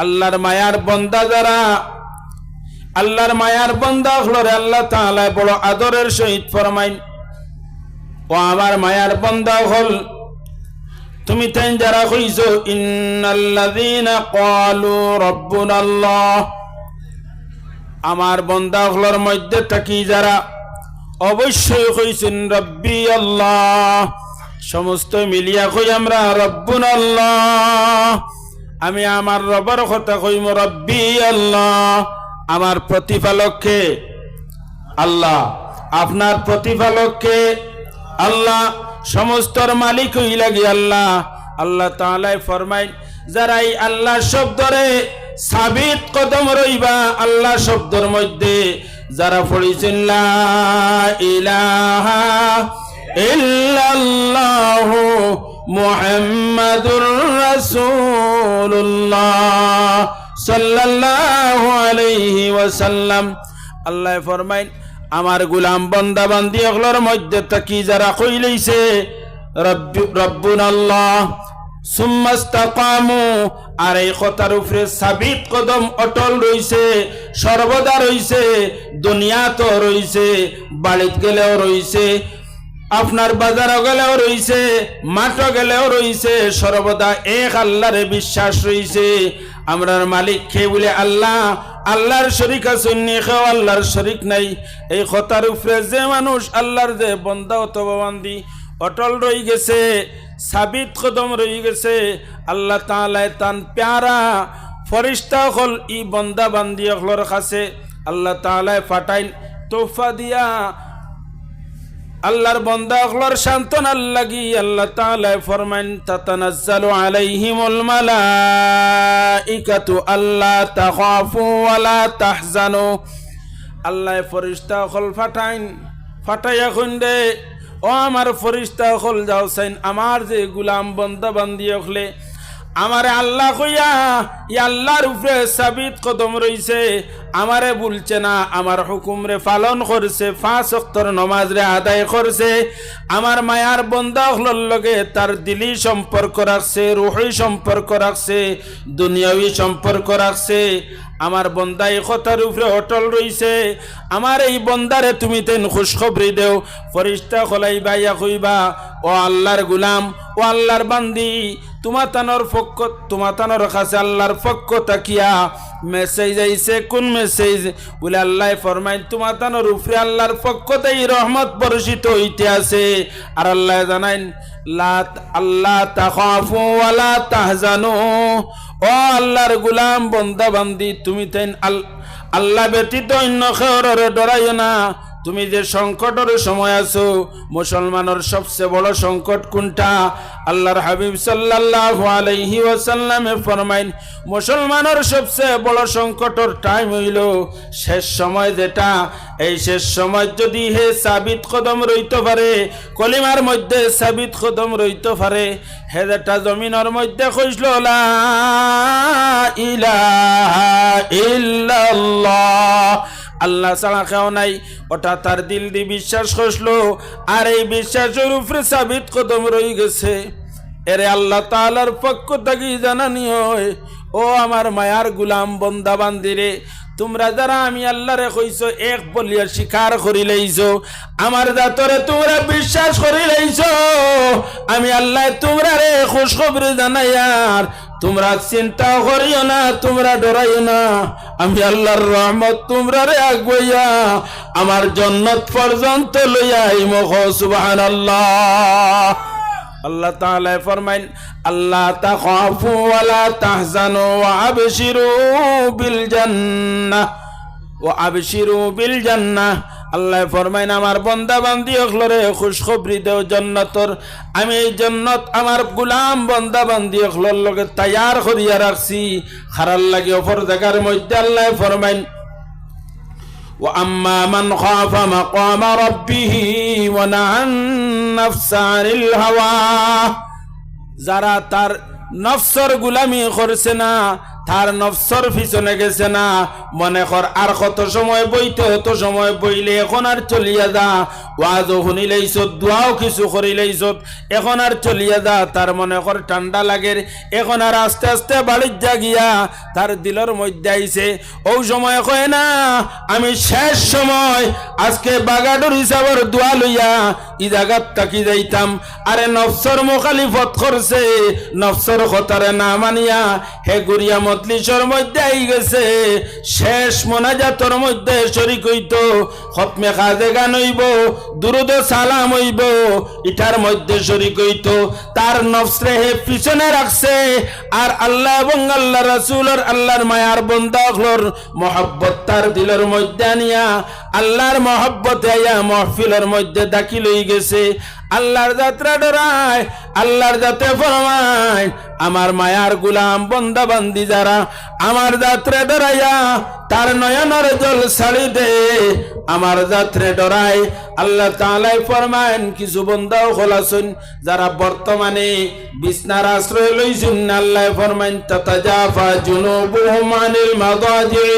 আল্লাহর মায়ার বন্দা যারা, আল্লাহর মায়ার বন্দা হলরে আল্লাহ তাআলা বড় আদরের সহিত ফরমাইন, ও আমার মায়ার বন্দা হল তুমি তাই যারা কইছো ইন্নাল্লাযীনা ক্বালু রাব্বুনাল্লাহ, আমার বন্দা হলর মধ্যে থাকি যারা অবশ্যই কইছেন রব্বি আল্লাহ, সমস্ত মিলিয়া কই আমরা রব্বুনাল্লাহ, আমি আমার রবের কথা কইম রব্বি আল্লাহ, আমার প্রতিপালককে আল্লাহ, আপনার প্রতিপালককে আল্লাহ, সমস্তর মালিক হই লাগি আল্লাহ। আল্লাহ তাআলা ফরমাইন যারা এই আল্লাহ শব্দরে সাবিত কদম রইবা, আল্লাহ শব্দের মধ্যে যারা পড়িছেন লা ইলাহা ইল্লাল্লাহু মুহাম্মাদুর রাসূলুল্লাহ সাল্লাল্লাহু আলাইহি ওয়াসাল্লাম, আল্লাহ ফরমাইন আমার গোলাম বান্দা বান্দি এগুলোর মধ্যে থাকি যারা কই লইছে রব্বুনাল্লাহ সুম্মা ইসতাকামু, আর এই কথার উপরে সাবিত কদম অটল রইছে, সর্বদা রইছে, দুনিয়াতো রইছে, বাড়িতে গেলেও রইছে, আপনার বাজারও গেলেও রইছে, মাঠও গেলেও রইছে, সর্বদা এক আল্লাহরে বিশ্বাস রইছে। আমরার মালিক কে বলে আল্লাহ, আল্লাহর শরীক আছে নি, কেউ আল্লাহর শরীক নাই। এই কথার উপরে যে মানুষ আল্লাহর যে বন্দা অথবা বান্দি অটল রই গেছে, সাবিত কদম রই গেছে, আল্লাহ তাআলা তান প্যারা ফরিস্তা হল ই বন্দা বান্দি হলর কাছে আল্লাহ তাআলা ফাটাইন তোহফা দিয়া আল্লাহর বান্দা হলর সান্তনা লাগি আল্লাহ তাআলা ফরমাইন তাতানাজ্জালু আলাইহিমুল মালাইকাতু আল্লা তাখাফু ওয়া লা তাহজানু, আল্লাহ ফরিস্তা হল ফাটাইন, ফাটাইয়া খুন্দে ও আমার ফরিস্তা হল যাও সাইন আমার যে গুলাম বন্দা বান্দি হলে আমারে আল্লাহ কইয়া ই আল্লাহর উপরে সাবিত কদম রইছে, আমারে বলছে না, আমার হুকুম রে পালন করছে, 5 ওয়াক্তের নামাজ রে আদায় করছে, আমার মায়ার বন্দা হলর লগে তার দিলি সম্পর্ক রাখছে, রুহি সম্পর্ক রাখছে, দুনিয়াবি সম্পর্ক রাখছে। আমার বন্দা এই কথার উপরে অটল রইছে, আমার এই বন্দারে তুমি তেন খুশখবরি দেও। ফরিস্তা খলাই বাইয়া কইবা ও আল্লাহর গুলাম, ও আল্লাহর বান্দি, তোমাতানোর কাছে আল্লাহর পক্ষ তাকিয়া মেসেজ আইছে। কোন মেসেজ বলে আল্লাহ ফরমাই তোমাতানোর উপরে আল্লাহর পক্ষ থেকে রহমত বর্ষিত হইতে আছে। আর আল্লাহ জানাইন আল্লাহ তাখাফু ওয়া লা তাহজানু, ও আল্লাহর গুলাম বন্দা বান্দি তুমি তেন আল্লাহ ব্যতীত অন্য কাউরে ডরাইও না। তুমি যে সংকটের সময় আছো, মুসলমানের সবচেয়ে বড় সংকট কোনটা? আল্লাহর হাবিব সাল্লাল্লাহু আলাইহি ওয়াসাল্লামে ফরমাইন মুসলমানের সবচেয়ে বড় সংকটের টাইম হইল শেষ সময়, যেটা এই শেষ সময় যদি হে সাবিত কদম রইতে পারে, কলিমার মধ্যে সাবিত কদম রইতে পারে, হে যেটা জমিনের মধ্যে কইছিল লা ইলাহা ইল্লাল্লাহ, আল্লাহ ছাড়া কেউ নাই, ওটা তার দিল দিয়ে বিশ্বাস করলো, আর এই বিশ্বাসের উপরে সাবিত কদম রই গেছে। এরে আল্লাহ তাআলার পক্ষ থেকে জানানি হয়, ও আমার মায়ার গুলাম বন্দা বান্দিরে, তোমরা যারা আমি আল্লাহরে কইছো এক বলিয়া স্বীকার করি লাইছো, আমার জাতরে তোমরা বিশ্বাস করি লাইছো, আমি আল্লাহ তোমরা রে খুশখবরি জানাই। আর তোমরা চিন্তা করিও না, তোমরা ডরাইও না, আমি আল্লাহর রহমত তোমরা রে আগুইয়া আমার জান্নাত পর্যন্ত লইয়া আইমো। সুবহানাল্লাহ। আল্লাহ তাআলা ফরমাইন আল্লাহ তাখাফু ওয়া লা তাহজানু ওয়া আবশিরু বিল জান্নাহ ওয়া আবশিরু বিল জান্নাহ। আল্লাহ ফরমাইন আমার বান্দা বান্দি হলরে খুশখবরি দেও জান্নাতর, আমি এই জান্নাত আমার গোলাম বান্দা বান্দি হলর লগে তৈয়ার করিয়া রাখছি। খারার লাগে অপর জায়গার মধ্যে আল্লাহ ফরমাইন وأما من خاف مقام ربه ونهى النفس عن الهوى, যারা তার নফসর গুলামি করছে না, তার নফসর পিছনে গেছে না, মনে কর আর কত সময় বইতে অত সময় বইলে এখন আর চলিয়া যা, ওয়াজও শুনিলেইছ, দোয়াও কিছু করিলেইছ, এখন আর চলিয়া যা। তার মনে কর ঠান্ডা লাগে, এখন আর আস্তে আস্তে বাড়ির জাগিয়া তার দিলের মধ্যে আইছে। ও সময় কয় না আমি শেষ সময় আজকে বাগাডোর হিসাবের দোয়া লইয়া ই জায়গাত থাকি যাইতাম। আরে নফসর মুখালিফত করছে, নফসর কথারে না মানিয়া হে গুরিয়া মজলিসের মধ্যে আই গেছে। শেষ মোনাজাতর মধ্যে শরীক হইত, খতমে খাজে গান হইব, দুরুদ সালাম হইব, ইটার মধ্যে শরীক হইত। তার নফসরে হে পিছনে রাখছে, আর আল্লাহ এবং আল্লাহ রাসূলের আল্লাহর মায়ার বন্দাগুলোর মহব্বত তার দিলের মধ্যে আনিয়া আল্লাহর মহব্বতে আইয়া মাহফিলের মধ্যে দাখিল হয়ে গেছে। আল্লাহর যাত্রা ডরায়, আল্লাহর যাতে ফরমায় আমার মায়ার গুলাম বন্দা বান্দি যারা আমার যাত্রা ডরাইয়া তার নয়নের জল ছাড়ি দে, আমার যাত্রে ডরায়। আল্লাহ তাআলাই ফরমায়েন কিছু বন্দাও খোলাছুন যারা বর্তমানে বিছনার আশ্রয় লইছুন। আল্লাহ ফরমায়েন তাতাজাফা জুনুবুহুম আনিল মাদাজি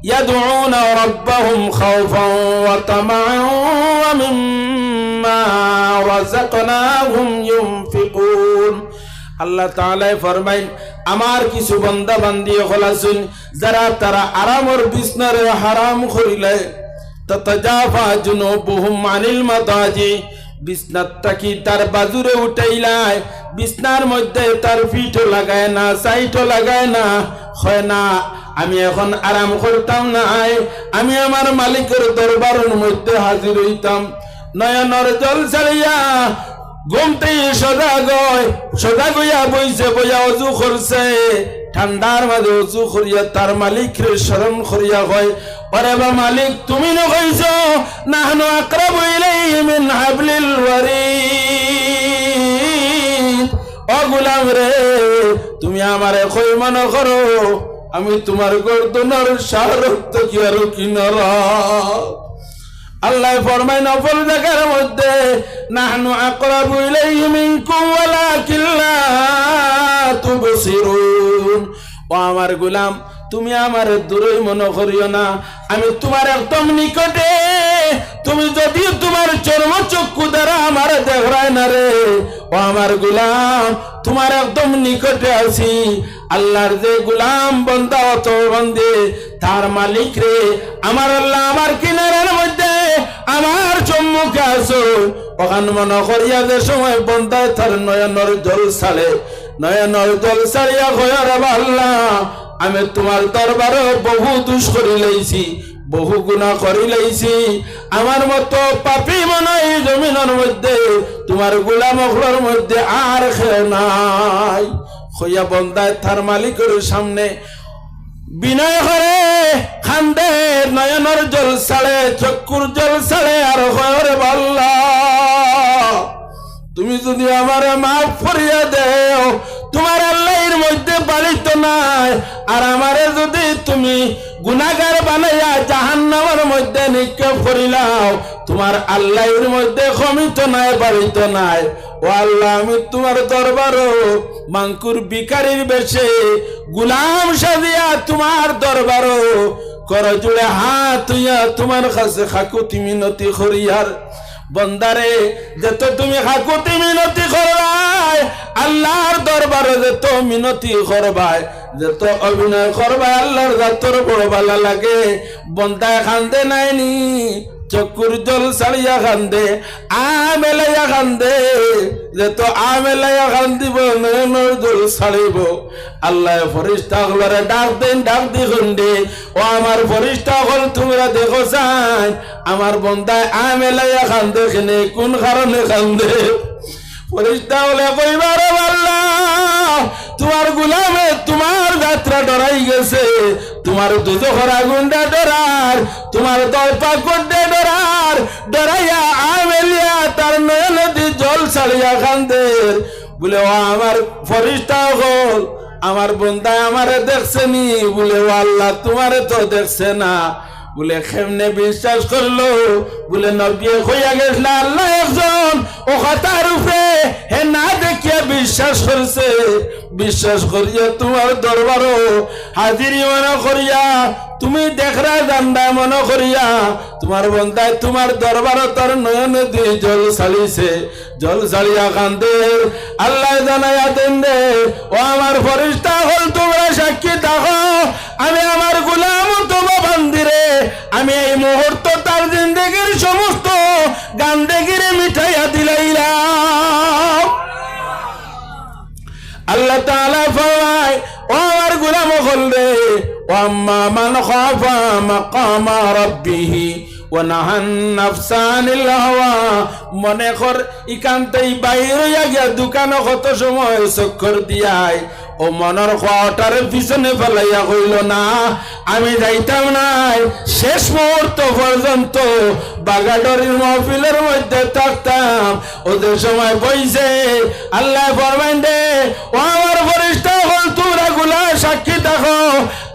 ইয়াদউনা রাব্বাহুম খাওফান ওয়া তামাআন ওয়া মিম্মা রাযাকনাহুম ইউনফিকুন। আল্লাহ তাআলা ফরমাইন আমার কিছু বান্দা বান্দি হলাছুন যারা তারা আরামর বিছনার হারাম করিলে, তাতাজাফা জুনুবুহুম আনিল মাদাজি, বিছনাটা কি তার বাজুরে উঠাইলাই, বিছনার মধ্যে তার পিঠও লাগায় না, সাইটও লাগায় না, হয় না আমি এখন আরাম করতাম না, আমি আমার মালিকের দরবারের মধ্যে হাজির হইতাম। নয়নের জল ছাড়িয়া ঘুমতে সদা গইয়া বইছে, বইয়া অজু করছে, ঠান্ডার মাঝে অজু করিয়া তার মালিকের স্মরণ করিয়া হয়, ওরে বা মালিক তুমি না কইছ নাহনু আকরাবু ইলাইহি মিন হাবলিল ওয়ারিদ, ও গোলাম রে তুমি আমারে কই মনে করো আমি তোমার গর্দনের শাহরক্ত কি আর কিনারা। আল্লাহ ফরমায় নফল জায়গার মধ্যে নাহনু আকরাবু ইলাইহি মিনকুম ওয়ালাকিন লা তুবসিরুন, ও আমার গোলাম তুমি আমার দূরে মনে করিও না, আমি তোমার একদম নিকটে। তুমি যদি তোমার চর্মচক্ষু দ্বারা আমার দেখায় না রে, ও আমার গোলাম তোমার একদম নিকটে আছি। আল্লাহর যে গোলাম বন্দা অত বন্দে তার মালিক রে আমার আল্লাহ আমার কিনারের মধ্যে আমার সম্মুখে আসো, ওখান মনে করিয়া যে সময় বন্দায় তার নয়নের জল ছাড়ে, নয়নের জল ছাড়িয়া কয়ার আল্লাহ আমি তোমার দরবারে বহু দুষ করি লাইছি, বহু গুনাহ করি লাইছি, আমার মতো পাপী মনে এই জমিনের মধ্যে তোমার গোলাম অখলার মধ্যে আর খেয়ে নাই। হইয়া বন্দায় তার মালিকের সামনে বিনয় করে খান্দে, নয়নের জল ছাড়ে, চক্ষুর জল ছাড়ে, আর হরে আল্লাহ তুমি যদি আমার মাফ করিয়া দেও, তোমার আল্লাহর মধ্যে পালিত নাই, আর আমারে যদি তুমি গুনাহগার বানাইয়া জাহান্নামের মধ্যে নিক্ষেপ করিলাও, তোমার আল্লাহর মধ্যে ক্ষমিত নাই, পালিত নাই। ও আল্লাহ আমি তোমার দরবারও মাংকুর ভিখারির বেশে গুলাম সাজিয়া তোমার দরবারও কর জুড়ে হাত হইয়া তোমার কাছে খাকুতি মিনতি করিয়ার। বন্দারে যত তুমি খাকুতি মিনতি করবাই আল্লাহর দরবারে, যত মিনতি করবাই, যত অভিনয় করবাই আল্লাহর জাতর বড় ভালো লাগে। বন্দায় খান্দে নাইনি, চকুর জল ছাড়িয়া কান্দে, আমেলাইয়া কান্দে, যত আমেলাইয়া কান্দিব নয়নের জল ছাড়িব। আল্লাহ ফরিস্তা হলরে ডাক দেন, ডাক দি খন্ডে, ও আমার ফরিস্তা হল তোমরা দেখো চাই আমার বন্দায় আমেলাইয়া কান্দে কেনে, কোন কারণে কান্দে। ফরিস্তা হলে কইবার আল্লাহ তোমার গুলামে তোমার যাত্রা ডরাই গেছে, তোমার দুজখর আগুনটা ডরার, তোমার দলপা করতে ডরার, ডরাইয়া আমেলিয়া তার নয়নদী জল ছাড়িয়া কান্দের। বলে ও আমার ফরিস্তা হল আমার বন্দায় আমারে দেখছে নি? বলে ও আল্লাহ তোমারে তো দেখছে না। বলে কেমনে বিশ্বাস করলো? বলে নবী হইয়া গেছিল আল্লাহ একজন, ও কথার উপরে হে না দেখিয়া বিশ্বাস করছে। বিশ্বাস করিয়া তোমার দরবারও হাজিরি মনে করিয়া তুমি দেখরা জান্দা মনে করিয়া তোমার বন্দায় তোমার দরবারও তার নয়ন দিয়ে জল ছাড়িছে, জল ছাড়িয়া কান্দে। আল্লাহ জানাইয়া দেন দে, ও আমার ফরিস্তা হল তোমরা সাক্ষী থাকো, আমি আমার গোলাম তোমা বান্দিরে আমি এই মুহূর্ত তার জিন্দেগির সমস্ত গান্দেগিরে মিঠাইয়া দিলাইলাম। আল্লাহ তাআলা ফরমায়, ও আমার গোলাম হল রে, ও আম্মা মান খাফা মাকামা রাব্বিহি ওয়া নাহান নাফসা আনিল হাওয়া। মনে কর ইকান্তেই বাইরে হইয়া গিয়া দোকানে কত সময় চক্কর দিয়াই ও মনের খাওয়াটার পিছনে ফেলাইয়া কইল না আমি যাইতাম নাই, শেষ মুহূর্ত পর্যন্ত বাগাডরির মাহফিলের মধ্যে থাকতাম। ওদের সময় বইছে আল্লাহ ফরমাইন দে, ও আমার ফরিস্তা হল তোমরা গুলা সাক্ষী থাকো,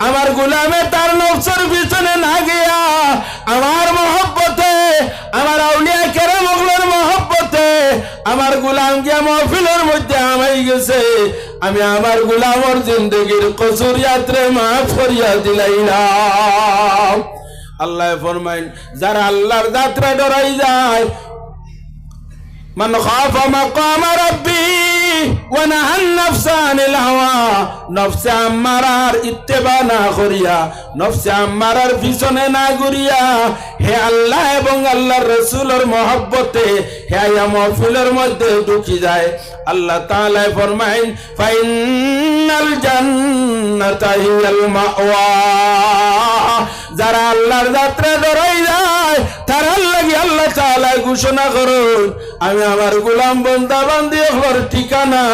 আমার গুলামে তার নফসের পিছনে না গিয়া আমার মহব্বতে, আমার আউলিয়া কেরামগুলোর মহব্বতে আমার গুলাম গিয়া মাহফিলের মধ্যে আমাই গেছে, আমি আমার গুলামর জিন্দগির কসুর ইয়াত্রে মাফ করিয়া দিলাইলাম। আল্লাহ ফরমাইন, যারা আল্লাহর যাত্রা ডরাই যায়, মান খাফা মাকামা রাব্বি ওয়া নাহান নাফসা আনিল হাওয়া, নফসে আম্মারার ইত্তেবা না করিয়া, নফসে আম্মারার পিছনে না ঘুরিয়া হে আল্লাহ এবং আল্লাহর রাসূলের মহব্বতে হে আয়া মাহফিলের মধ্যে ঢুকি যায়। আল্লাহ তাআলা ফরমাইন, ফাইনাল জান্নাতা হিয়াল মাওয়া, যারা আল্লাহর যাত্রা ডরাই যায় তারার লাগি আল্লাহ তাআলা ঘোষণা করুন, আমি আমার গোলাম বান্দা বান্দি হওয়ার ঠিকানা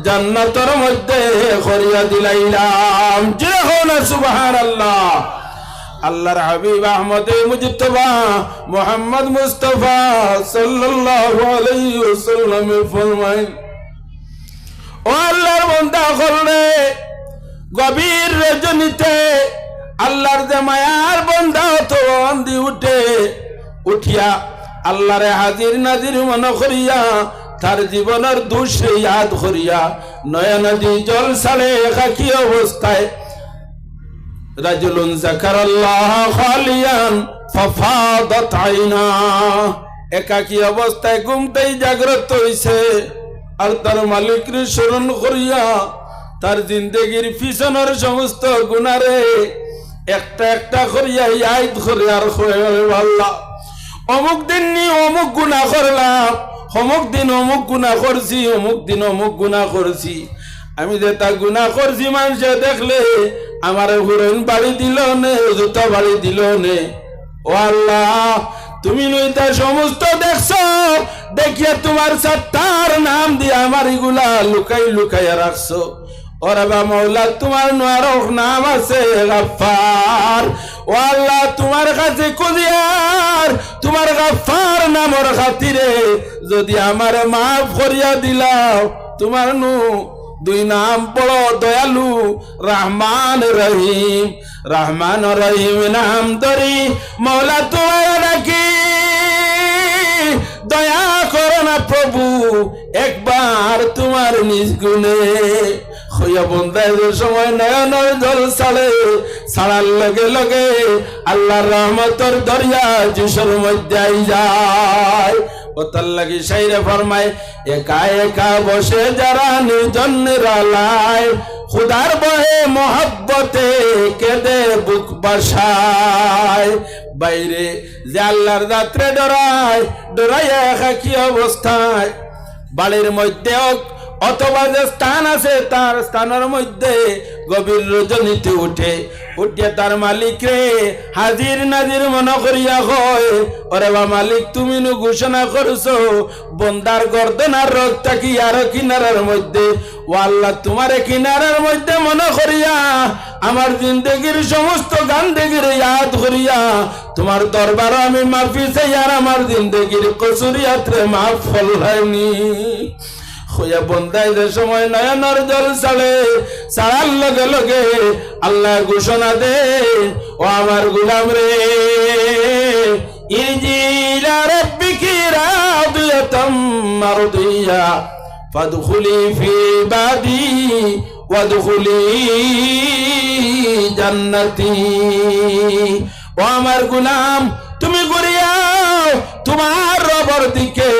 জান্নাতের মধ্যে করিয়া দিলাইলাম। যে হন সুবহানাল্লাহ। আল্লাহর হাবিব আহমদে মুজতবা মুহাম্মদ মুস্তাফা সাল্লাল্লাহু আলাইহি ওয়াসাল্লাম ফরমায়, ও আল্লাহর বান্দা হলে গভীর রজনীতে আল্লাহর যে মায়ার বান্দা তো আন্দি উঠে উঠিয়া আল্লাহরে হাজির নাজির মনে করিয়া তার জীবনের দুঃসে ইয়াদ করিয়া নয়নদী জল ছাড়ে একাকী অবস্থায় রাজুলুন যাকারাল্লাহ খালিয়ান ফাফাদাত আইনা, একাকী অবস্থায় ঘুমতেই জাগ্রত হইছে আর তার মালিকের স্মরণ করিয়া তার জিন্দেগির পিছনের সমস্ত গুনারে একটা একটা করিয়া ইয়াদ করে আর আল্লাহ অমুক দিন নি অমুক গুনাহ করলাম, অমুক দিন অমুক গুনাহ করছি, অমুক দিন অমুক গুনাহ করছি, আমি যে তা গুনাহ করছি মানুষে দেখলে আমার হুরন বাড়ি দিল নে, জুতা বাড়ি দিল নে। ও আল্লাহ, তুমি নইতা সমস্ত দেখছো, দেখিয়া তোমার সত্তার নাম দিয়ে আমার এগুলা লুকাই লুকাইয়া রাখছো। ওরে বা মৌলা, তোমার নারক নাম আছে গাফফার। ও আল্লাহ, তোমার কাছে কুদিয়ার তোমার গাফফার নামর খাতিরে যদি আমার মাফ করিয়া দিলাও, তোমার নু দুই নাম বড় দয়ালু রহমান রহিম, রহমান রহিম নাম ধরি মৌলা তোমার ডাকি, দয়া করো না প্রভু একবার তোমার নিজ গুণে। হইয়া বন্ধায় সময় নয়নের জল ছাড়ে, ছাড়ার লগে লগে আল্লাহর রহমতের দরিয়া যিশুর মধ্যে আই যায়। ও তার লাগি সাইরে ফরমায়, একা একা বসে যারা নির্জন নিরালায়, খুদার বহে মহব্বতে কেঁদে বুক বাসায়। বাইরে যে আল্লাহর যাত্রে ডরায়, ডরাইয়া একা কি অবস্থায় বাড়ির মধ্যে অথবা যে স্থান আছে তার স্থানের মধ্যে গভীর রজনীতে উঠে উঠিয়া তার মালিক রে হাজির নাজির মনে করিয়া কয়, ওরে বা মালিক, তুমি নু ঘোষণা করছো বন্দার গর্দনার রক্তটা কি আরো কিনারার মধ্যে। ও আল্লাহ, তোমার কিনারার মধ্যে মনে করিয়া আমার জিন্দগির সমস্ত গান্দেগির ইয়াদ করিয়া তোমার দরবার আমি মাফি চাই, আর আমার জিন্দগির কসুরিয়াত্রে মাফ ফলাইনি। হইয়া বন্দায় যে সময় নয়নের জল ছাড়ে, ছাড়ার লগে লগে আল্লাহ ঘোষণা দে, ও আমার গোলাম রে, ইরজি ইলা রাব্বিকি রাদিয়াতাম মারদিয়া ফাদখুলি ফি ইবাদি ওয়াদখুলি জান্নাতি। ও আমার গোলাম, তুমি ঘুরিয়াও তোমার রবের দিকে।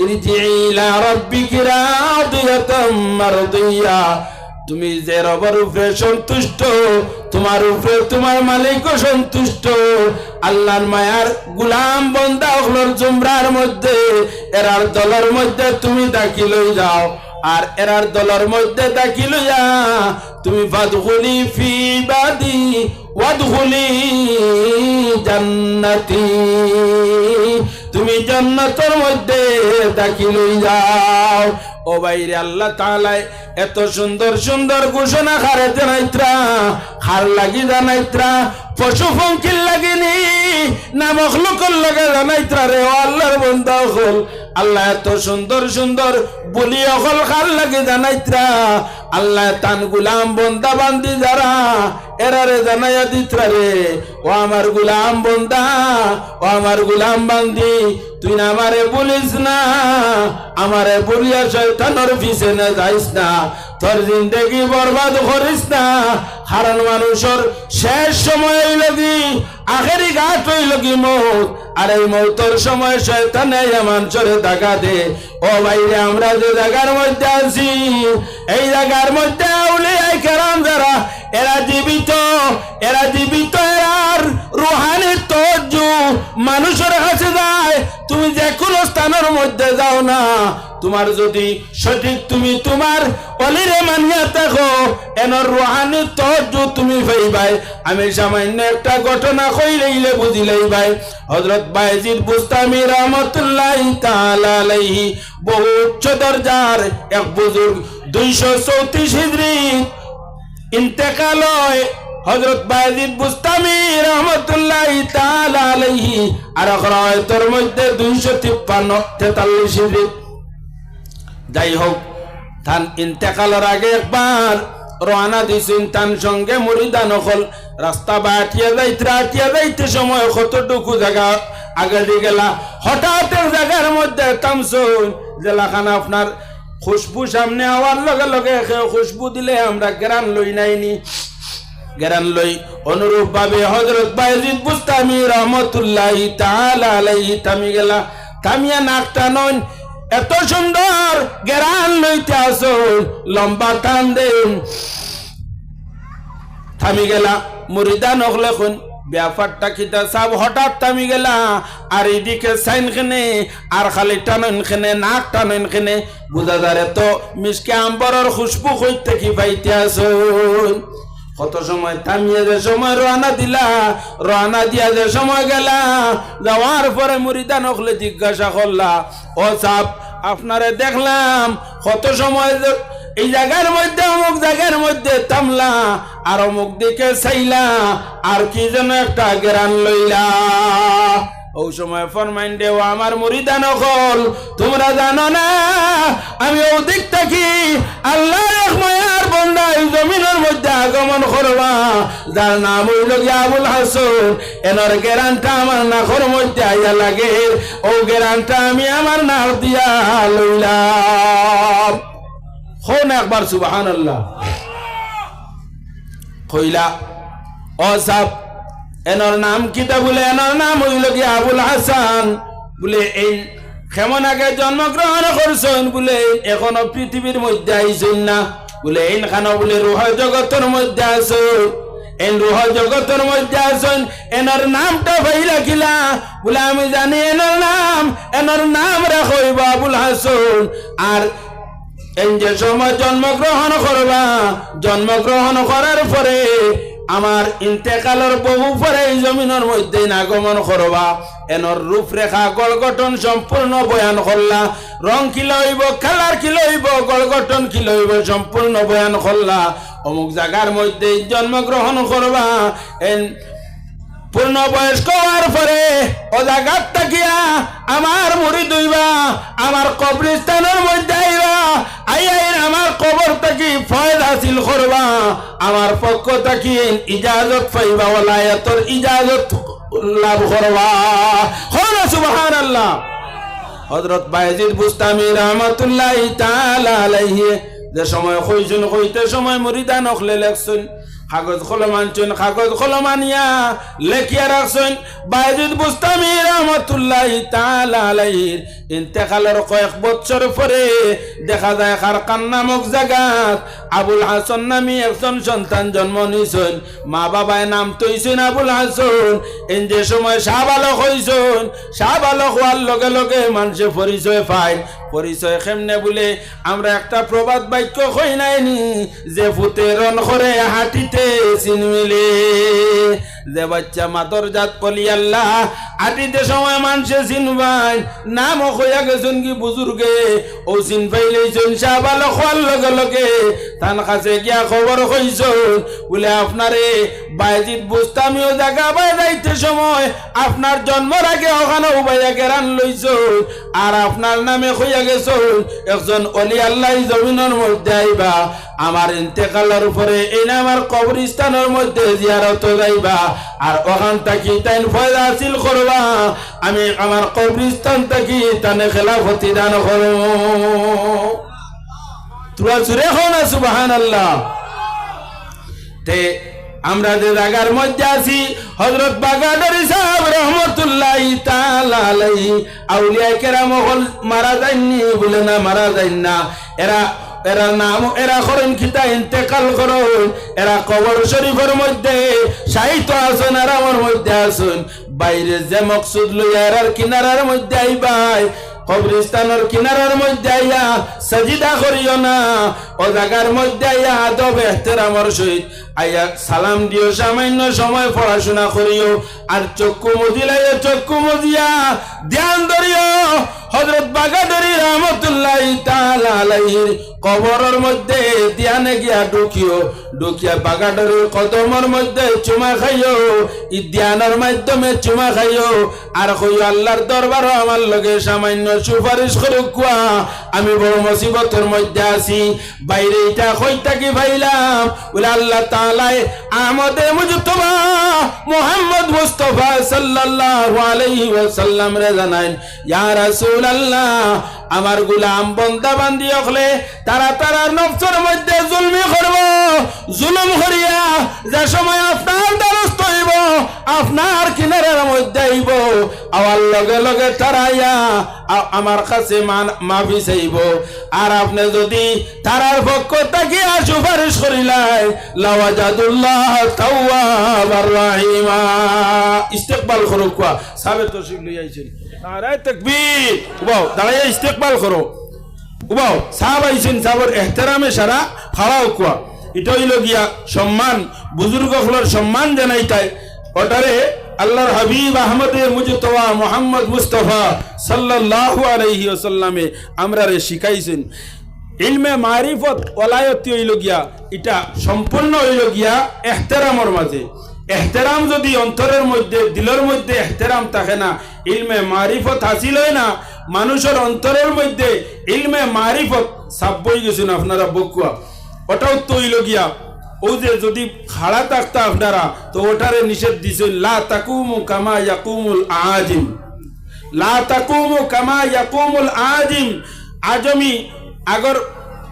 ইরজি ইলা রাব্বিকি রাদিয়াতাম মারদিয়া। তুমি যে রবের উপরে সন্তুষ্ট, তোমার উপরে তোমার মালিকও সন্তুষ্ট। আল্লাহর মায়ার গোলাম বান্দা হলোর জুমরার মধ্যে, এরার দলের মধ্যে তুমি দাখিল হয়ে যাও। আর এরার দলের মধ্যে দাখিল হইয়া তুমি ফাদখুলি ফি ইবাদি ওয়াদখুলি জান্নাতি, তুমি জান্নাতের মধ্যে দাখিল হয়ে যাও। ও বাইরে আল্লাহ তাআলা এত সুন্দর সুন্দর ঘোষণা খারে জানাইত্রা, খার লাগি জানাইত্রা, পশু পঙ্খির লাগিনি না মখলুকের লাগে জানাইত্রা রে। ও আল্লাহর বান্দা হল, আল্লাহ এত সুন্দর সুন্দর বলি অকল খার লাগে জানাইত্রা। আল্লাহ তান গুলাম বন্দা বান্দি যারা এরারে জানাইয়া দিত্রা রে। ও আমার গুলাম বন্দা, ও আমার গুলাম বান্দি, তুই না আমারে বলিস না, আমারে বলিয়া শয়তানের পিছনে যাইস না, তোর জিন্দেগি বরবাদ করিস না। হারান মানুষের শেষ সময় হইল কি, আখেরি ঘাট হইল কি মৌত। আর এই মৌতের সময় শয়তানে মানুষের টাকা দে। ও ভাইরে, আমরা যে জায়গার মধ্যে আছি, এই জায়গার মধ্যে আউলিয়ায়ে কেরাম যারা এরা জীবিত, এরা জীবিত, এরার রুহানি তওয়াজ্জু মানুষের কাছে যায়। তুমি যে কোনো স্থানের মধ্যে যাও না, তোমার যদি সঠিক তুমি তোমার অলিরে মানিয়া থাকো, এনর রুহানি তওয়াজ্জু তুমি পাইবাই। আমি সামান্য একটা ঘটনা কইলেইলে বুঝিলেই ভাই। হযরত বায়েজিদ বুস্তামি রাহমাতুল্লাহি তাআলা আলাইহি বহু উচ্চ দরজার এক বুজুর্গ 234 হিজরি ইন্তেকাল হয়। হযরত বায়েজিদ বুস্তামি রাহমাতুল্লাহি তাআলা আলাইহি আর রায়তের মধ্যে 253-43 হিজরি। যাই হোক, তান ইন্তেকালের আগে একবার রওনা দিছেন, তান সঙ্গে মুরিদান হল। রাস্তা বাটিয়া যাইতে সময় কতটুকু জায়গা আগে দিয়ে গেলা, হঠাৎ জায়গার মধ্যে থামছুন। জেলাখানা আপনার খুশবু সামনে আওয়ার লগে লগে খুশবু দিলে আমরা গ্রান লই নাইনি, গ্রান লই। অনুরূপ ভাবে হযরত বায়েজিদ বুস্তামি রাহমাতুল্লাহি তাআলা আলাইহি থামি গেলা। থামিয়া নাকটা নন, এত সুন্দর গ্রান লইতে আসুন, লম্বা টান দেন। থামি গেলা, মুরিদান হলে খুন ব্যাপারটা কিতা সব হঠাৎ থামি গেলা। আর এদিকে সাইন খেনে আর খালি টানন খেনে, নাক টানন খেনে, বুঝা যায় তো মিসকে আম্বরের খুশবু কইতে কি পাইতে আসুন। কত সময় থামিয়ে যে সময় রওনা দিলা, রওনা দিয়া যে সময় গেলা, যাওয়ার পরে মুরিদান হলে জিজ্ঞাসা করলা, ও সাহেব আপনারে দেখলাম কত সময় এই জায়গার মধ্যে অমুক জায়গার মধ্যে থামলা, আর অমুক দিকে চাইলা, আর কি যেন একটা গ্রান লইলা। ওই সময় ফরমাইন দেও আমার মুরিদান হল, তোমরা জানো না আমি ওদিক থাকি আল্লাহর এক মায়ার বান্দা এই জমিনের মধ্যে আগমন করবা, যার নাম হইল আবুল হাসান। এনার গ্রানটা আমার নাকের মধ্যে আইয়া লাগে, ও গ্রানটা আমি আমার নাক দিয়া লইলাম। হন একবার সুবহানাল্লাহ কইলা। ও সাহেব এনার নাম কিতা? বলে এনার নাম হইল কি আবুল হাসান। বলে এই কেমন আগে জন্মগ্রহণ করছেন? বলে এখনো পৃথিবীর মধ্যে আইছেন না। বলে এইখানে বলে রুহ জগতের মধ্যে আছেন, এই রুহ জগতের মধ্যে আছেন। এনার নামটা ভাইলা কিলা? বলে আমি জানি এনার নাম রাখইব আবুল হাসান। আর এই যে সময় জন্মগ্রহণ করবা, জন্মগ্রহণ করার পরে আমার ইন্তেকালের বহু পরে এই জমিনের মধ্যে আগমন করবা। এনর রূপরেখা গড়গঠন সম্পূর্ণ বয়ান করলা, রং কি লইব, কালার কি লইব, গড়গঠন কি লইব, সম্পূর্ণ বয়ান করলা। অমুক জায়গার মধ্যে জন্মগ্রহণ করবা, পূর্ণ বয়স্ক হওয়ার পরে ও জায়গার থাকিয়া আমার মুরিদ হইবা, আমার কবরস্থানের মধ্যে আইবা, আইয়াইন আমার কবর থাকি ফয়েজ হাসিল করবা, আমার পক্ষ থাকি ইজাজত পাইবা, ওলায়াতর ইজাজত লাভ করবা। হল সুবহানাল্লাহ। হযরত বায়েজিদ বুস্তামি রাহমাতুল্লাহি তাআলা আলাইহি যে সময় কইছেন কইতে সময় মুরিদান হলে লেখছেন কাগজ কলম আনছেন কাগজ কলম আনিয়া লেখিয়া রাখছেন বায়েজিদ বুস্তামি রাহমাতুল্লাহি তাআলা আলাইহির ইন্তেকালের কয়েক বছর পরে দেখা যায় খারকান নামক জায়গাত আবুল হাসান নামে একজন সন্তান জন্ম নিয়েছেন মা বাবায় নাম তৈছেন আবুল হাসান এন যে সময় শাহবালক হইছেন শাহবালক হওয়ার লগে লগে মানুষে পরিচয় পায় পরিচয় কেমনে বলে আমরা একটা প্রবাদ বাক্য কই নাইনি যে ফুতে রন করে হাঁটিতে চিন মিলে যে বাচ্চা মাতর জাত কলি আল্লাহ হাঁটিতে সময় মানুষে চিন পায় নাম হইয়া গেছেন কি বুজুর্গে ও চিন পাইলেছেন শাহবালক হওয়ার লগে লগে তার কাছে গিয়া খবর কইছেন বলে আপনারে বায়েজিদ বুস্তামিও জায়গা বাই যাইতে সময় আপনার জন্মের আগে ওখানে উবাইয়া গেরান লইছ আর আপনার নামে হইয়া গেছ একজন অলি আল্লাহ জমিনের মধ্যে আইবা আমার ইন্তেকালের উপরে এই আমার কবরস্থানের মধ্যে জিয়ারত যাইবা আর ওখান থাকি তাই ফয়দা হাসিল করবা আমি আমার কবরস্থান থাকি তানে খেলাফতি দান করব তোরা সুরে হও না সুবহানাল্লাহ তে আমরা যে জায়গার মধ্যে আছি হযরত বাগাদারি সাহেব রহমতুল্লাহি তাআলা আলাইহি আউলিয়া কেরাম হল মারা যায়নি বলে না মারা যায়নি না এরা নাম এরা করেন খিতা ইন্তেকাল করুন এরা কবর শরীফের মধ্যে সাহিত্য আছেন আর আমার মধ্যে আছেন বাইরে যে মকসুদ লইয়া এরার কিনারার মধ্যে আইবাই কবরস্থানের কিনারার মধ্যে আইয়া সাজিদা করিও না ও জায়গার মধ্যে আইয়া আদব এহতেরামের সহিত আইয়া সালাম দিও সামান্য সময় পড়াশোনা করিও আর চক্ষু মুদিলাইয়া চক্ষু মুদিয়া ধ্যান ধরিও হযরত বাগাদারি রহমতুল্লাহি তাআলা আলাইহির কবরের মধ্যে ধ্যানে গিয়া ঢুকিয়া বাগাদারির কদমের মধ্যে চুমা খাইও ই ধ্যানের মাধ্যমে চুমা খাইও আর কইও আল্লাহর দরবারে আমার লগে সামান্য সুপারিশ করুক আমি বড় মুসিবতের মধ্যে আছি বাইরে এটা কইতা কি ভাইলাম বলে আল্লাহ তাআলা আহমদে মুজতবা মুহাম্মদ মুস্তাফা সাল্লাল্লাহু আলাইহি ওয়াসাল্লাম রে জানাইন ইয়া রাসূলুল্লাহ আমার গোলাম বান্দা বান্দি হলে তারা নফসের মধ্যে জুলমি করব জুলুম করিয়া যে সময় আপনার দ্বারস্থ হইব আপনার কিনারের মধ্যে আইব আওয়ার লগে লগে তারাইয়া আমার কাছে মাফি চাইব আর আপনি যদি তারার পক্ষ থেকে সুপারিশ করিলাই লাওয়াজাদুল্লাহ তাওয়াবার রাহিমা ইস্তেকবাল করুক সাবে তশরিফ লই আইছেন নারায়ে তাকবীর উবাও দাঁড়াইয়া ইস্তেকবাল করো উবাও সাহাব আইছেন সাহাবার এহতেরামে সারা খাওয়াও কুয়া এটা হইল গিয়া সম্মান বুজুর্গ হলার সম্মান জানাইতাই ওটারে আল্লাহর হাবিব আহমদে মুজতবা মুহাম্মদ মুস্তাফা সাল্লাল্লাহু আলাইহি ওয়াসাল্লামে আমরা রে শিখাইছেন ইলমে মারিফত ওলায়তি হইল গিয়া এটা সম্পূর্ণ হইল গিয়া এহতেরামের মাঝে এহতেরাম যদি অন্তরের মধ্যে দিলের মধ্যে এহতেরাম থাকে না ইলমে মারিফত হাসিল হয় না মানুষের অন্তরের মধ্যে ইলমে মারিফত সাব্বই গেছেন আপনারা বকুয়া ওটাও তো হইল গিয়া ও যে যদি খাড়া থাকতা আপনারা তো ওটারে নিষেধ দিছেন লা তাকুমু কামা ইয়াকুমুল আজিম লা তাকুমু কামা ইয়াকুমুল আজিম আজমি আগর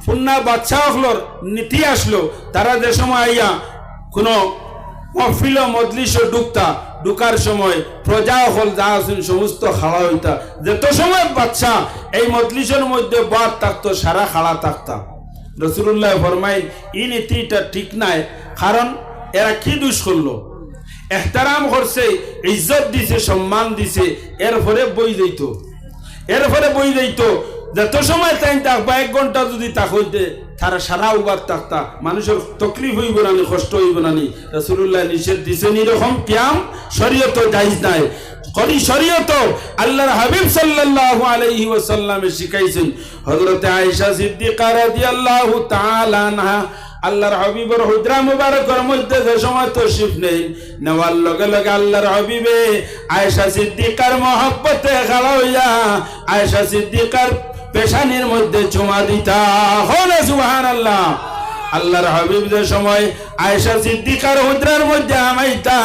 ফুন্না বাচ্চা হলর নীতি আসলো তারা যে সময় আইয়া কোনো মহফিল মজলিস ঢুকার সময় প্রজা হল যা আছেন সমস্ত খাওয়া হইতা যত সময় বাচ্চা এই মজলিসের মধ্যে বাদ থাকতো সারা খাড়া থাকতা রাসূলুল্লাহ ফরমাইন এই নীতিটা ঠিক নাই কারণ এরা কি দোষ করলো এহতারাম করছে ইজ্জত দিছে সম্মান দিছে এরপরে বই যাইতো যত সময় তাই থাকবা 1 ঘন্টা যদি তাকইতে তারা সারা উবার থাকতা মানুষের তকলিফ হইব না কষ্ট হইব না রাসূলুল্লাহ নিষেধ দিছেন এরকম কিয়াম শরীয়ত জায়েজ নাই করি শরীয়ত আল্লাহর হাবিব সাল্লাল্লাহু আলাইহি ওয়াসাল্লামে শিখাইছেন হযরত আয়েশা সিদ্দিকা রাদিয়াল্লাহু তাআলা আনহা আল্লাহর হাবিবের হুজরা মুবারকের মধ্যে যে সময় তশরিফ নেই নেওয়ার লগে লগে আল্লাহর হাবিবে আয়েশা সিদ্দিকার মহব্বতে খাড়া হইয়া আয়েশা সিদ্দিকার পেশানির মধ্যে চুমা দিতা হলে সুবহানাল্লাহ আল্লাহর হাবিব যে সময় আয়েশা সিদ্দিকার হুজরার মধ্যে আমাইতা,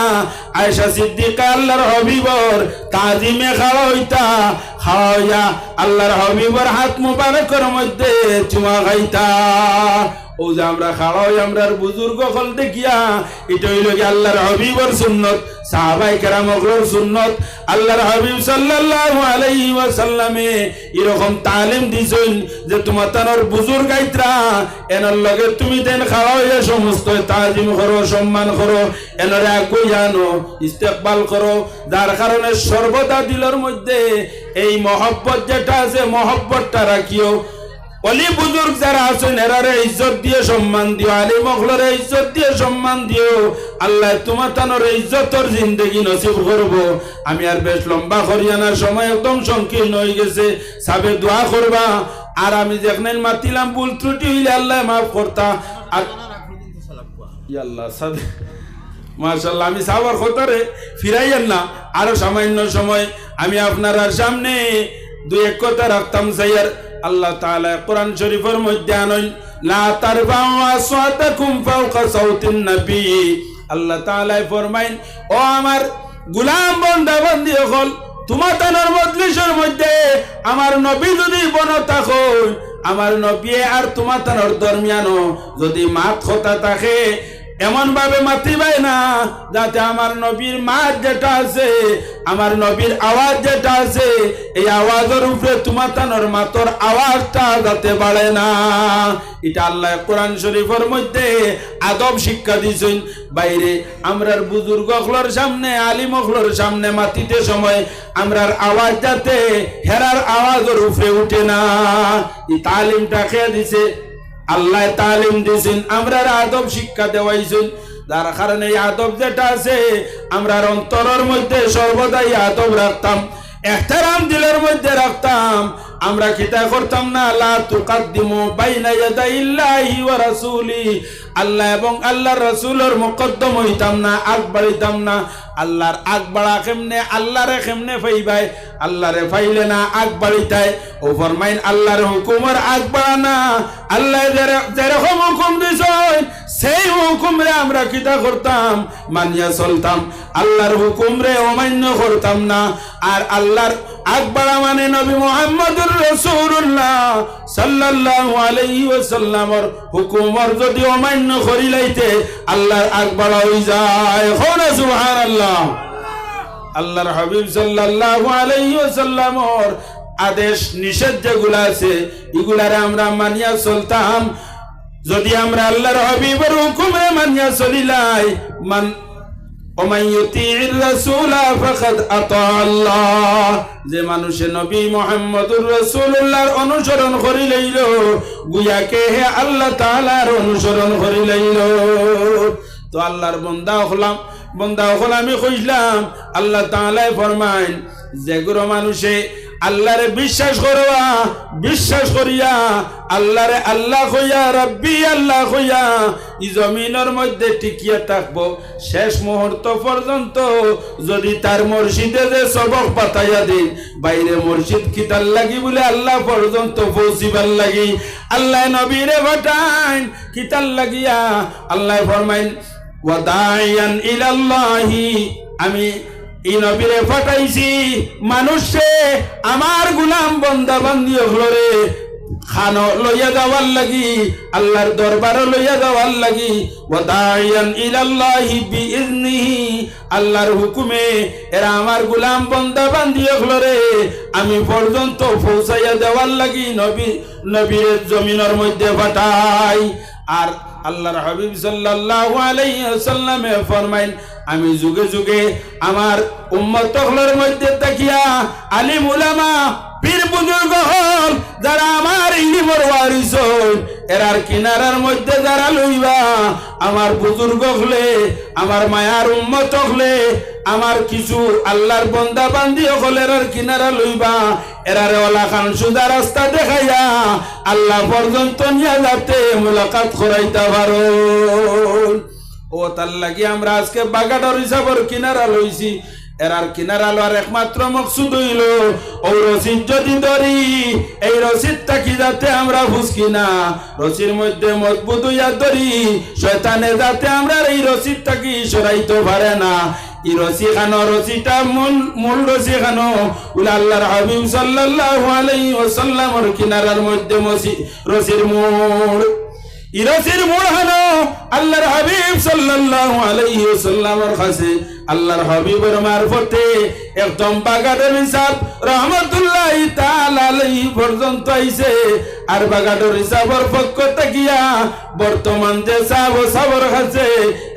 আয়েশা সিদ্দিকা আল্লাহর হাবিবর তাজিমে খাওয়াইতা, খাওয়াইয়া আল্লাহর হাবিবর হাত মুবারকের মধ্যে চুমা খাইতা। ও যে আমরা খাওয়াই আমরার বুজুর্গ হল দেখিয়া, এটা হইল কি আল্লাহর হাবিবর সুন্নত, সাহাবাই কেরাম ওগুলোর সুন্নত। আল্লাহর হাবিব সাল্লাল্লাহু আলাইহি ওয়াসাল্লামে এরকম তালিম দিছেন যে তোমার তানোর বুজুর্গ আইত্রা এনার লগে তুমি দেন খাওয়াইয়া সমস্ত তাজিম করো, সম্মান করো, এনারে আগুই জানো, ইস্তেকবাল করো, যার কারণে সর্বদা দিলের মধ্যে এই মহব্বত যেটা আছে মহব্বতটা রাখিও। অলি বুজুর্গ যারা আছেন এরারে ইজ্জত দিয়ে সম্মান দিও, আলী মখলরে ইজ্জত দিয়ে সম্মান দিও। আল্লাহ তোমার তানোর ইজ্জতর জিন্দগি নসিব করব। আমি আর বেশ লম্বা করিয়ানার সময় একদম সংকীর্ণ হয়ে গেছে, সাবে দোয়া করবা। আর আমি যেখানে মাতিলাম ভুল ত্রুটি হইলে আল্লাহ মাফ করতা। আর আল্লাহ সাবে মাশাআল্লাহ আমি সাবার খতরে ফিরাইয়েন না, আরো সামান্য সময় আমি আপনার সামনে দুই এক কথা রাখতাম সাইয়ার। আল্লাহ তাআলা কোরআন শরীফের মধ্যে আনেন লা তারফাউ আসওয়াতাকুম ফাওকা সাউতিন নবী। আল্লাহ তাআলা ফরমাইন ও আমার গোলাম বান্দা বান্দি হল, তোমার তানোর মজলিসের মধ্যে আমার নবী যদি বন থাকো, আমার নবী আর তোমার তানোর দরমিয়ানো যদি মাত কথা থাকে এমন ভাবে মাতিবাই না যাতে আমার নবীর মাত যেটা আছে, আমার নবীর আওয়াজ যেটা আছে, এই আওয়াজের উপরে তোমার তানোর মাতর আওয়াজটা যাতে বাড়ে না। এটা আল্লাহ কোরআন শরীফের মধ্যে আদব শিক্ষা দিয়েছেন। বাইরে আমরার বুজুর্গ হলর সামনে, আলিম হলর সামনে মাতিতে সময় আমরার আওয়াজ যাতে হেরার আওয়াজের উপরে উঠে না, এই তালিমটা খেয়ে দিছে আল্লাহ, তালিম দিয়েছেন, আমরা আদব শিক্ষা দেওয়াইছেন। যার কারণে এই আদব যেটা আছে আমরার অন্তরের মধ্যে সর্বদাই আদব রাখতাম, এহতেরাম দিলের মধ্যে রাখতাম। আমরা কিতা করতাম না লা তুকাদ্দিমু বাইনা ইয়াদাইল্লাহি ওয়া রাসূলি, আল্লাহ এবং আল্লাহর রাসূলের মুকদ্দম হইতাম না, আগ বাড়িতাম না। আল্লাহর আগ বাড়া কেমনে, আল্লাহরে কেমনে পাইবাই, আল্লাহরে পাইলে না আগ বাড়িতায়। ও ফরমাইন আল্লাহর হুকুমের আগ বাড়া না, আল্লাহ যেরকম হুকুম দিছেন সেই হুকুমরে আমরা কিতা করতাম মানিয়া চলতাম, আল্লাহর হুকুমরে অমান্য করতাম না। আর আল্লাহর আগ বাড়া মানে নবী মুহাম্মদুর রাসূলুল্লাহ সাল্লাল্লাহু আলাইহি ওয়াসাল্লামর হুকুমর যদি অমান্য করিলাইতে আল্লাহর আগ বাড়া হই যায়। হোনা সুবহানাল্লাহ। আল্লাহর হাবিব সাল্লাল্লাহু আলাইহি ওয়াসাল্লামর আদেশ নিষেধ যেগুলা আছে এগুলারে আমরা মানিয়া চলতাম। যদি আমরা আল্লাহর হাবিবের হুকুমে মানিয়া চলিলাই, যে মানুষে নবী মুহাম্মদুর রাসূলুল্লাহর অনুসরণ করি লইল গুয়াকে হে আল্লাহ তাআলার অনুসরণ করি লইল। তো আল্লাহর বন্দা হলাম কইলাম আল্লাহ তাআলাই ফরমাইন যে গুরু মানুষে আল্লাহরে বিশ্বাস করবা, বিশ্বাস করিয়া আল্লাহরে আল্লাহ কইয়া রব্বি আল্লাহ কইয়া এই জমিনের মধ্যে টিকিয়া থাকবো শেষ মুহূর্ত পর্যন্ত। যদি তার মসজিদে যে সবক পাতাইয়া দিন, বাইরে মসজিদ কিতার লাগি বলে আল্লাহ পর্যন্ত পৌঁছিবার লাগি আল্লাহ নবীরে পাঠাইন কিতার লাগিয়া। আল্লাহ ফরমাইন ওয়া দাইয়ান ইলাল্লাহি, আমি এই নবীরে পাঠাইছি মানুষে আমার গোলাম বান্দা বান্দি হলরে খানো লইয়া যাওয়ার লাগি, আল্লাহর দরবারে লইয়া যাওয়ার লাগি। ওয়া দাইয়ান ইলাল্লাহি বিইজনিহি, আল্লাহর হুকুমে এরা আমার গোলাম বান্দা বান্দি হলরে আমি পর্যন্ত পৌঁছাইয়া দেওয়ার লাগি নবীর জমিনের মধ্যে পাঠাই। আর আল্লাহর হাবিব সাল্লাল্লাহু আলাইহি ওয়াসাল্লামে ফরমাইন আমি যুগে যুগে আমার উম্মতগুলোর মধ্যে তাকিয়া আলিম উলামা পীর বুজুর্গ হল যারা আমার ইলমের ওয়ারিস এরার কিনারার মধ্যে যারা লইবা আমার বুজুর্গ হলে আমার মায়ার উম্মত হলে আমার কিছু আল্লাহর বান্দা বান্দি হলের কিনারা লইবা এরারে ওলা খান সুদা রাস্তা দেখাইয়া আল্লাহ পর্যন্ত নিয়ে যাতে মুলাকাত করাইতে পারো। ও তার লাগি আমরা আজকে বাগাডর হিসাবের কিনারা লইছি। এরার কিনারা লওয়ার একমাত্র মকসুদ হইল ও রশিদ যদি ধরি এই রশিদটা কি যাতে আমরা বুঝকি না রশির মধ্যে মজবুত হইয়া ধরি শয়তানে যাতে আমরা এই রশিদটা কি সরাইতে পারে না এই রশি খানো রশিটা মূল রশি খানো উলা আল্লাহর হাবিব সাল্লাল্লাহু আলাইহি ওয়াসাল্লামের কিনারার মধ্যে রশির মূল ইরসির মূল হলো আল্লাহর হাবিব সাল্লাল্লাহু আলাইহি ওয়াসাল্লামের কাছে আল্লাহর হাবিবের মারফতে একদম বাগাডর হিসাব রহমতুল্লাহি তাআলা আলাইহি পর্যন্ত আইছে আর বাগাডর হিসাবের পক্ষ থেকে বর্তমান যে সাহাবর কাছে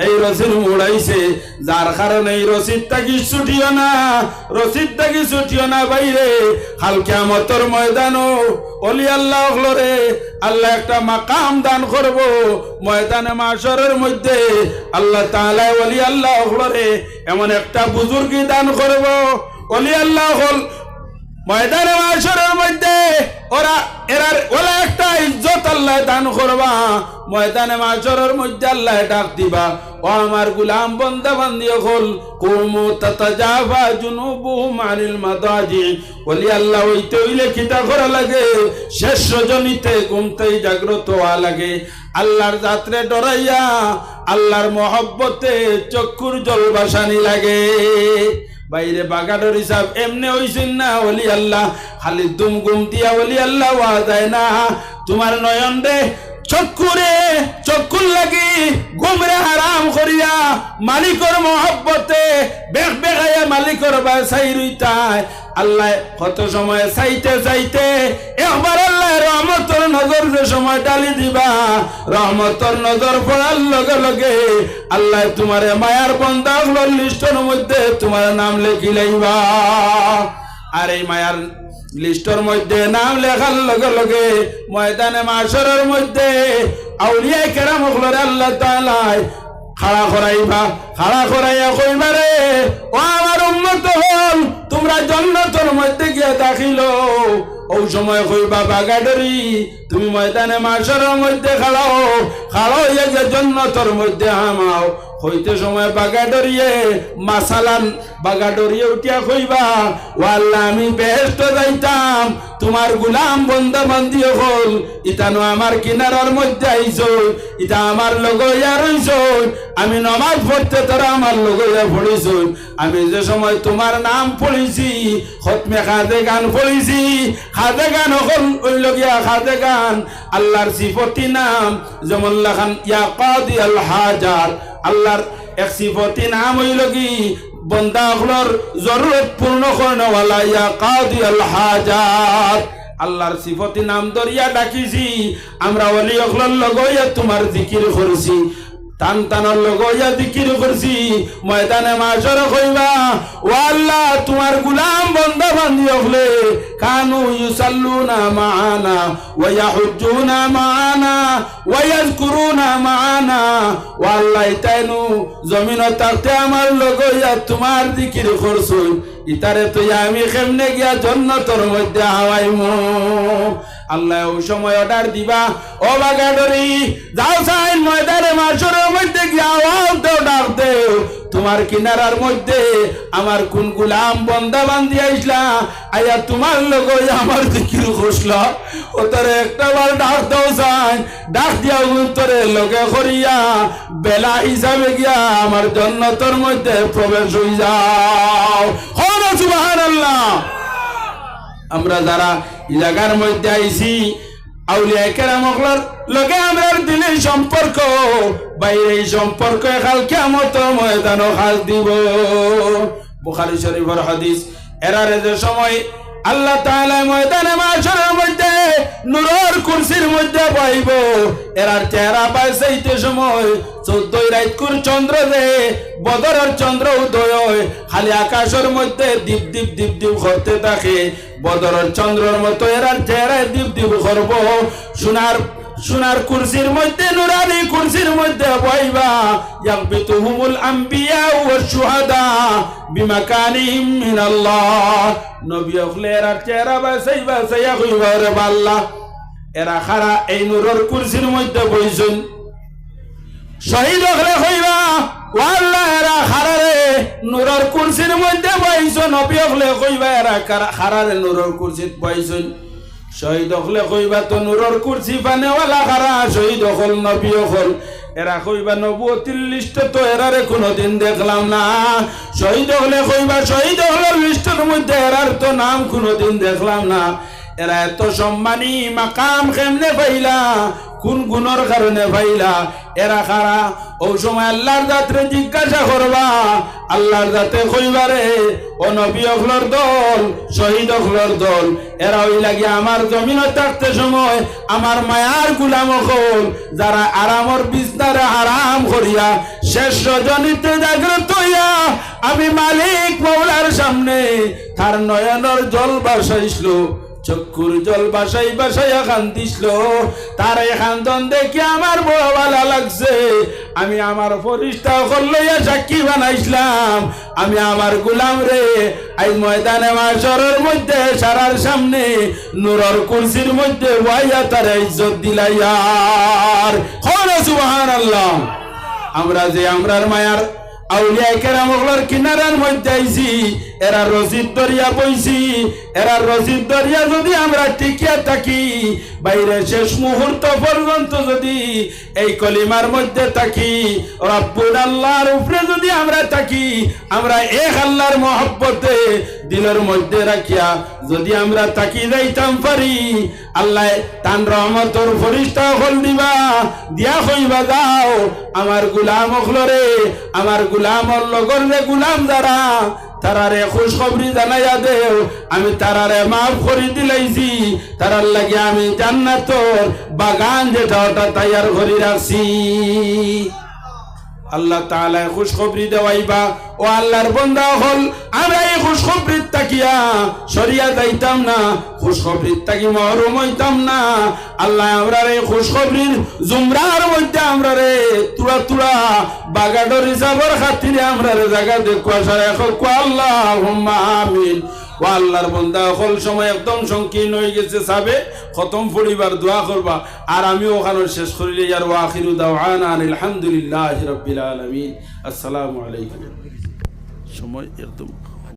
এই রসিদ মূল আইছে যার কারণে এই রসিদটা কি ছুটিও না রসিদটা কি ছুটিও না বাইরে কাল কিয়ামতের ময়দানও ওলি আল্লাহ হলরে আল্লাহ একটা মাকাম দান করব ময়দানে মাশরের মধ্যে আল্লাহ তাআলা ওলি আল্লাহ হলরে এমন একটা বুজুর্গি দান করব ওলি আল্লাহ হল ময়দানে মাশরের মধ্যে ওরা একটা ইজ্জত আল্লাহ দান করবা ময়দানে মাশরের মধ্যে আল্লাহ ডাক দিবা ও আমার গোলাম বান্দা বান্দি হল কুমু তাতাজাফা জুনুবুহুম আনিল মাদাজি ওলি আল্লাহ হইতে হইলে কিতা করা লাগে শেষ রজনীতে ঘুমতেই জাগ্রত হওয়া লাগে আল্লাহর যাত্রে ডরাইয়া আল্লাহর মহব্বতে চক্ষুর জল বাসানি লাগে বাইরে বাগাডর হিসাব এমনি হইছেন না ওলি আল্লাহ খালি দুম গুম দিয়া ওলি আল্লাহ ওয়া যায় না তোমার নয়ন রে চক্ষুর লাগি গুমরে হারাম করিয়া মালিকর মহব্বতে বেগ বেগাইয়া মালিকর বাসাই রইতায় আল্লাহ কত সময় চাইতে চাইতে একবার আল্লাহ রহমতর নজর যে সময় ডালি দিবা রহমতর নজর পড়ার লগে লগে আল্লাহ তোমার মায়ার বন্দা লিস্টের মধ্যে তোমার নাম লেখি লাইবা আর এই মায়ার লিস্টের মধ্যে নাম লেখার লগে লগে ময়দানে মাশরের মধ্যে আউলিয়া কেরাম হলরে আল্লাহ তাআলা খাড়া করাইয়া কইবা রে ও আমার উম্মত হল তোমরা জান্নাতের মধ্যে গিয়ে দাখিল ওই সময় কইবা বাগাডরি তুমি ময়দানে মাশরের মধ্যে খাড়াও হইয়া যে জান্নাতের মধ্যে আমাও হইতে সময় বাগাডরিয়ে মাসালান বাগাডরিয়ে উঠিয়া কইবা ও আল্লাহ আমি বেহেশতে যাইতাম তোমার গোলাম বান্দা বান্দি হল ইতানো আমার কিনারার মধ্যে আইছো ইতা আমার লগইয়া রইছো আমি নামাজ পড়তে তোরা আমার লগইয়া পড়িছো আমি যে সময় তোমার নাম পড়িছি খতমে খাদে গান পড়িছি খাদে গান হল ওই লগিয়া খাদে গান আল্লাহর সিফতি নাম যেমন লাখান ইয়া কাদি আল হাজার আল্লাহর এক সিফতি নাম হইল কি বন্দা হলর জরুরত পূর্ণ করনেওয়ালা ইয়া কাদি আল হাজাত আল্লাহর সিফতি নাম দরিয়া ডাকিছি আমরা ওলি হলর লগইয়া তোমার জিকির করছি টান টানর লগইয়া জিকির করছি ময়দানে মাশর কইবা ও আল্লাহ তোমার গোলাম বান্দা বান্দি হলে কানু ইউসাল্লুনা মাআনা ওয়া ইয়াহুজ্জুনা মাআনা ওয়া ইয়াযকুরুনা মাআনা ও আল্লাহ তাইনু জমিন তাকতে আমার লগইয়া তোমার জিকির করছই ইতারে তো আমি কেমনে গিয়া জান্নাতের মধ্যে হাওয়াইমু আল্লাহ ওই সময় অর্ডার দিবা ও বাগাডরি যাও সাইন ময়দানে মাশরের মধ্যে গিয়া আওয়াজ দাও ডাক দেও তোমার কিনারার মধ্যে আমার কোন গোলাম বান্দা বান্দি আইসলা আয়া তোমার লগই আমার জিকির করছলা ও তোরে একটা বার ডাক দাও সাইন ডাক দিয়া তোরে লগে করিয়া বেলা হিসাবে গিয়া আমার জান্নাতের মধ্যে প্রবেশ হই যাও হো সুবহানাল্লাহ আমরা যারা জায়গার মধ্যে আইছি আউলিয়া কেরামগুলোর লগে আমরার দিলের সম্পর্ক বাইরে সম্পর্ক কাল কিয়ামতের ময়দানে হাল দিব বুখারী শরীফের হাদিস এরারে যে সময় আল্লাহ তাআলা ময়দানে মাশরের মধ্যে নূরের কুরসির মধ্যে বইব এরার চেহারা পাইতে সময় 14 রাত কুর চন্দ্র দে বদরের চন্দ্র উদয় হয় খালি আকাশের মধ্যে দীপ দীপ দীপ দীপ করতে থাকে বদরের চন্দ্রের মতো এরার চেহারা দীপ দীপ করব সোনার কুরসির মধ্যে নুরানি কুরসির মধ্যে বইবা ইয়াকবিতুহুমুল আম্বিয়া ওয়াশ শুহাদা বিমাকানিহিম মিনাল্লাহ নবী হলের চেহারা বাসাইয়া কইবা রে আল্লাহ এরা খারা এই নূরের কুরসির মধ্যে বইছেন শহীদ হলে কইবা ও আল্লাহ এরা খারা রে নূরের নূরের কুরসির মধ্যে বইছো নবী হলে কইবা এরা খারারে নূরের কুরসিত বইছন শহীদ হলে কইবা তো নূরের কুরসি পানেওয়ালা খারা শহীদ হল নবী হল এরা কইবা নবুয়তির লিস্টে তো এরারে কোনোদিন দেখলাম না শহীদ হলে কইবা শহীদ হলের লিস্টের মধ্যে এরার তো নাম কোনোদিন দেখলাম না এরা এত সম্মানী মাকাম কেমনে পাইলা কোন গুণের কারণে পাইলা এরা খারা ও সময় আল্লাহর জাতরে জিজ্ঞাসা করবা আল্লাহর জাতে কইবারে ও নবী হলর দল শহীদ হলর দল এরা ওই লাগি আমার জমিন থাকতে সময় আমার মায়ার গুলাম হল যারা আরামর বিস্তারে আরাম করিয়া শেষ রজনীতে জাগ্রত হইয়া আমি মালিক মৌলার সামনে তার নয়নের জল বাসাইছিল চক্ষুর জল বাসাই বাসাইয়া কান্দিছিল তার এই কান্দন দেখে আমার বড় ভালো লাগছে আমি আমার ফরিস্তা লইয়া সাক্ষী বানাইছিলাম আমি আমার গুলাম রে আজ ময়দানে মাশরের মধ্যে সারার সামনে নূরের কুরসির মধ্যে ওয়াইয়া তার ইজ্জত দিলাইয়ার সুবহানাল্লাহ আমরা যে আমরার মায়ার আউলিয়া কেরাম ওগুলোর কিনারার মধ্যে আইছি এরা রশিদ দরিয়া বইছি এরা রশিদ দরিয়া যদি আমরা টিকিয়া থাকি বাইরে শেষ মুহূর্ত পর্যন্ত যদি এই কলিমার মধ্যে থাকি রব্বুল আল্লাহর উপরে যদি আমরা থাকি আমরা এক আল্লাহর মহব্বতে দিলের মধ্যে রাখিয়া যদি আমরা থাকি যাইতাম পারি আল্লাহ তান রহমতর ফরিস্তা হল দিবা দিয়া কইবা যাও আমার গুলাম হলরে আমার গুলামর লগর রে গুলাম যারা তারারে খুশখবরি জানাইয়া দেও আমি তারারে মাফ করে দিলাইছি তারার লাগে আমি জান্নাতর বাগান যেটা ওটা তৈয়ার করে রাখছি আল্লাহ তাআলা খুশখবরি দেওয়াইবা ও আল্লাহর বান্দা হল আমরা এই খুশখবরির তাকিয়া সরিয়া যাইতাম না খুশখবরির তাকি মহরুম হইতাম না আল্লাহ আমরা এই খুশখবরির জুমরার মধ্যে আমরা রে তুরা তুরা বাগাডর হিসাবের খাতিরে আমরা রে জায়গা দেখো আসার এখন আল্লাহুম্মা আমিন ও আল্লাহর বান্দা হল সময় একদম সংকীর্ণ হয়ে গেছে সাবে খতম পড়িবার দোয়া করবা আর আমি ওখানে শেষ করিলে আর ওয়াখিরু দাওয়ানা আলহামদুলিল্লাহি রাব্বিল আলামিন আসসালামু আলাইকুম সময় একদম